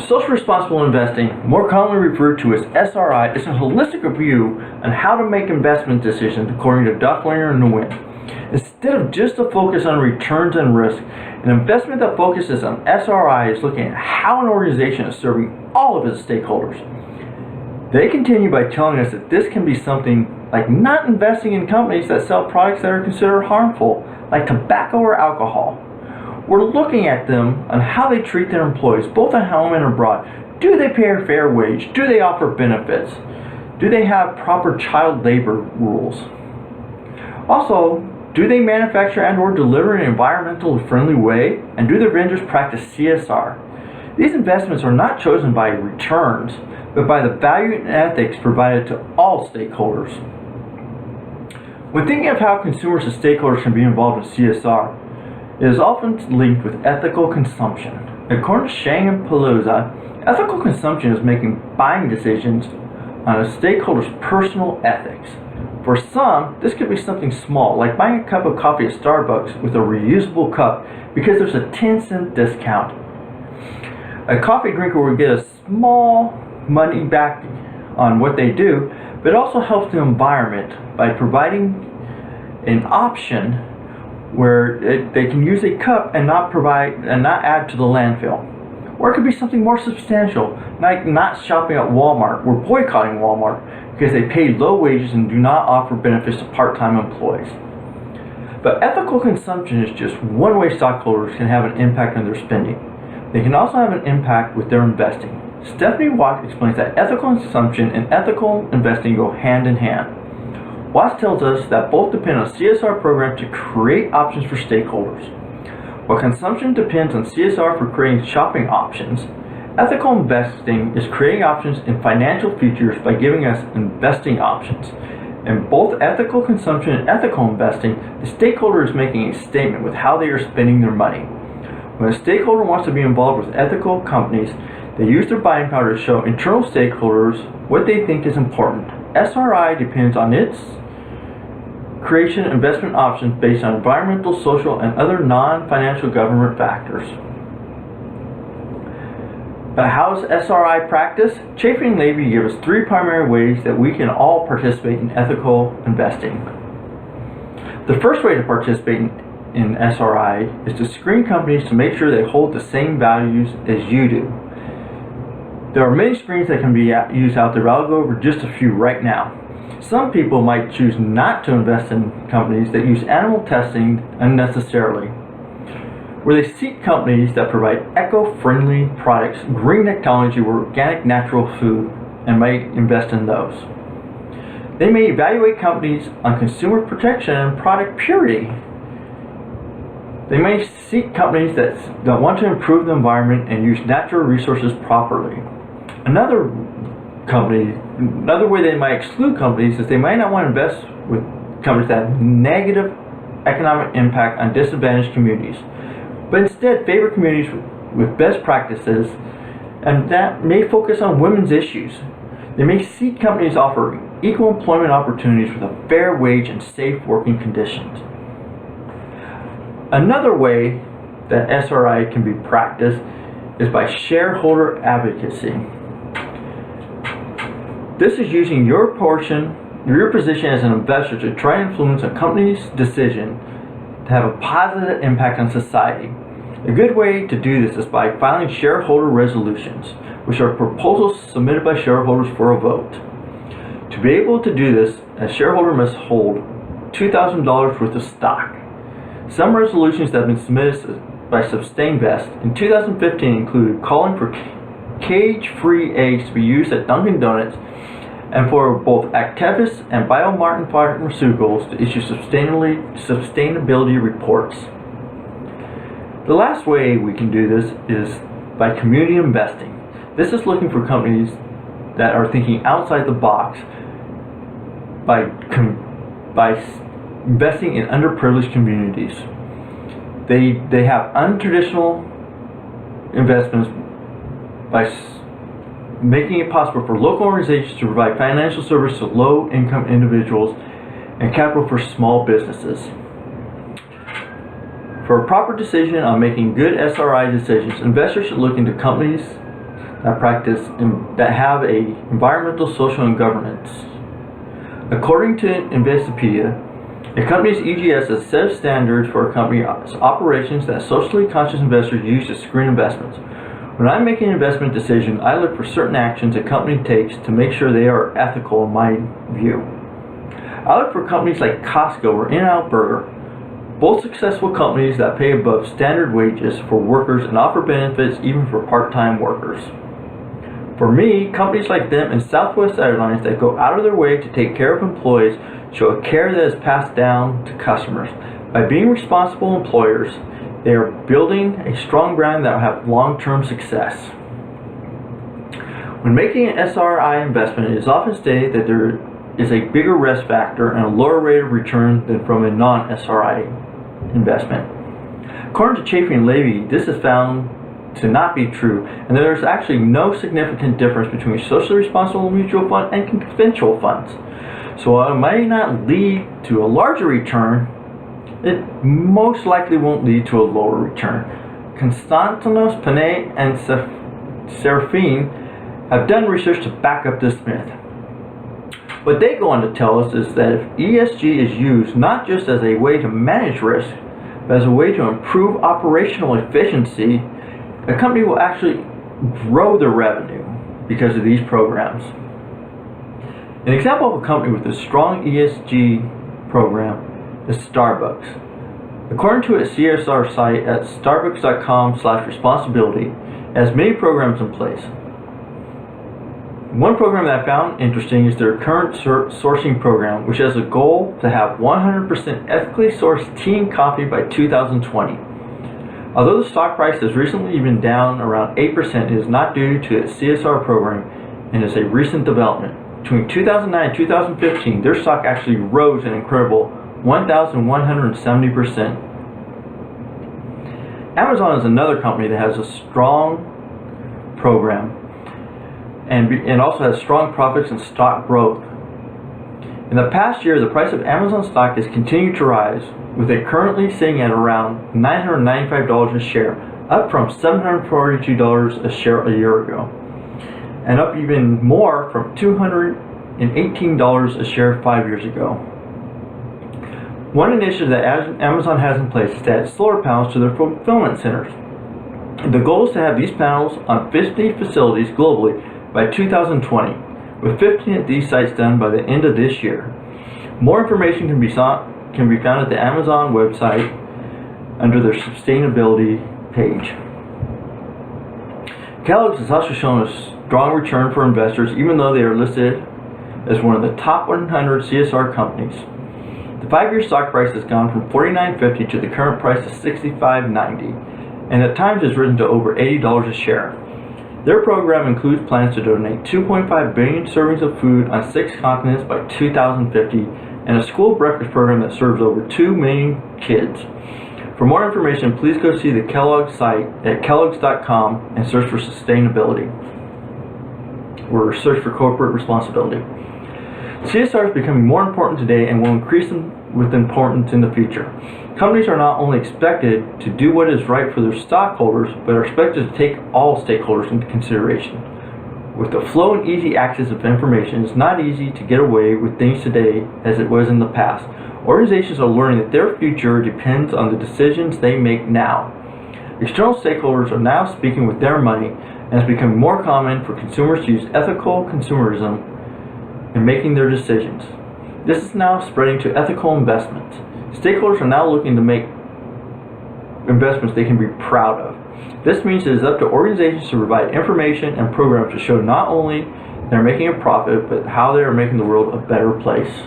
Social responsible investing, more commonly referred to as SRI, is a holistic review on how to make investment decisions according to Dufflinger and Nguyen. Instead of just a focus on returns and risk, an investment that focuses on SRI is looking at how an organization is serving all of its stakeholders. They continue by telling us that this can be something like not investing in companies that sell products that are considered harmful, like tobacco or alcohol. We're looking at them on how they treat their employees, both at home and abroad. Do they pay a fair wage? Do they offer benefits? Do they have proper child labor rules? Also, do they manufacture and or deliver in an environmentally friendly way? And do their vendors practice CSR? These investments are not chosen by returns, but by the value and ethics provided to all stakeholders. When thinking of how consumers and stakeholders can be involved in CSR, it is often linked with ethical consumption. According to Shang and Pelusa, ethical consumption is making buying decisions on a stakeholder's personal ethics. For some, this could be something small, like buying a cup of coffee at Starbucks with a reusable cup because there's a 10-cent discount. A coffee drinker will get a small money back on what they do, but it also helps the environment by providing an option where they can use a cup and not add to the landfill. Or it could be something more substantial, like not shopping at Walmart. We're boycotting Walmart because they pay low wages and do not offer benefits to part-time employees. But ethical consumption is just one way stockholders can have an impact on their spending. They can also have an impact with their investing. Stephanie Watt explains that ethical consumption and ethical investing go hand in hand. Watts tells us that both depend on CSR programs to create options for stakeholders. While consumption depends on CSR for creating shopping options, ethical investing is creating options in financial features by giving us investing options. In both ethical consumption and ethical investing, the stakeholder is making a statement with how they are spending their money. When a stakeholder wants to be involved with ethical companies, they use their buying power to show internal stakeholders what they think is important. SRI depends on its creation of investment options based on environmental, social, and other non-financial government factors. But how is SRI practiced? Chafin and Levy give us three primary ways that we can all participate in ethical investing. The first way to participate in SRI is to screen companies to make sure they hold the same values as you do. There are many screens that can be used out there. I'll go over just a few right now. Some people might choose not to invest in companies that use animal testing unnecessarily, where they seek companies that provide eco-friendly products, green technology, or organic natural food, and might invest in those. They may evaluate companies on consumer protection and product purity. They may seek companies that want to improve the environment and use natural resources properly. Another way they might exclude companies is they might not want to invest with companies that have negative economic impact on disadvantaged communities, but instead favor communities with best practices and that may focus on women's issues. They may seek companies offering equal employment opportunities with a fair wage and safe working conditions. Another way that SRI can be practiced is by shareholder advocacy. This is using your position as an investor to try and influence a company's decision to have a positive impact on society. A good way to do this is by filing shareholder resolutions, which are proposals submitted by shareholders for a vote. To be able to do this, a shareholder must hold $2,000 worth of stock. Some resolutions that have been submitted by Sustainvest in 2015 included calling for cage-free eggs to be used at Dunkin' Donuts and for both Actavis and BioMarin Pharmaceuticals to issue sustainability reports. The last way we can do this is by community investing. This is looking for companies that are thinking outside the box by investing in underprivileged communities. They have untraditional investments by making it possible for local organizations to provide financial service to low-income individuals and capital for small businesses. For a proper decision on making good SRI decisions, investors should look into companies that have a environmental, social, and governance. According to Investopedia, a company's EGS is a set of standards for a company's operations that socially conscious investors use to screen investments. When I'm making an investment decision, I look for certain actions a company takes to make sure they are ethical in my view. I look for companies like Costco or In-N-Out Burger, both successful companies that pay above standard wages for workers and offer benefits even for part-time workers. For me, companies like them and Southwest Airlines that go out of their way to take care of employees show a care that is passed down to customers. By being responsible employers, they are building a strong brand that will have long-term success. When making an SRI investment, it is often stated that there is a bigger risk factor and a lower rate of return than from a non-SRI investment. According to Chafee and Levy, this is found to not be true, and there is actually no significant difference between a socially responsible mutual fund and conventional funds. So while it may not lead to a larger return, it most likely won't lead to a lower return. Konstantinos, Panay, and Serafin have done research to back up this myth. What they go on to tell us is that if ESG is used not just as a way to manage risk, but as a way to improve operational efficiency, a company will actually grow their revenue because of these programs. An example of a company with a strong ESG program is Starbucks. According to its CSR site at starbucks.com/responsibility, it has many programs in place. One program that I found interesting is their current sourcing program, which has a goal to have 100% ethically sourced tea and coffee by 2020. Although the stock price has recently been down around 8%, it is not due to its CSR program and is a recent development. Between 2009 and 2015, their stock actually rose an incredible 1,170%. Amazon is another company that has a strong program and also has strong profits and stock growth. In the past year, the price of Amazon stock has continued to rise, with it currently sitting at around $995 a share, up from $742 a share a year ago, and up even more from $218 a share 5 years ago. One initiative that Amazon has in place is to add solar panels to their fulfillment centers. The goal is to have these panels on 50 facilities globally by 2020, with 15 of these sites done by the end of this year. More information can be found at the Amazon website under their sustainability page. Kellogg's has also shown a strong return for investors, even though they are listed as one of the top 100 CSR companies. The 5-year stock price has gone from $49.50 to the current price of $65.90, and at times has risen to over $80 a share. Their program includes plans to donate 2.5 billion servings of food on 6 continents by 2050, and a school breakfast program that serves over 2 million kids. For more information, please go see the Kellogg site at kellogg's.com and search for sustainability, or search for corporate responsibility. CSR is becoming more important today and will increase with importance in the future. Companies are not only expected to do what is right for their stockholders, but are expected to take all stakeholders into consideration. With the flow and easy access of information, it's not easy to get away with things today as it was in the past. Organizations are learning that their future depends on the decisions they make now. External stakeholders are now speaking with their money, and it's becoming more common for consumers to use ethical consumerism in making their decisions. This is now spreading to ethical investments. Stakeholders are now looking to make investments they can be proud of. This means it is up to organizations to provide information and programs to show not only they're making a profit, but how they are making the world a better place.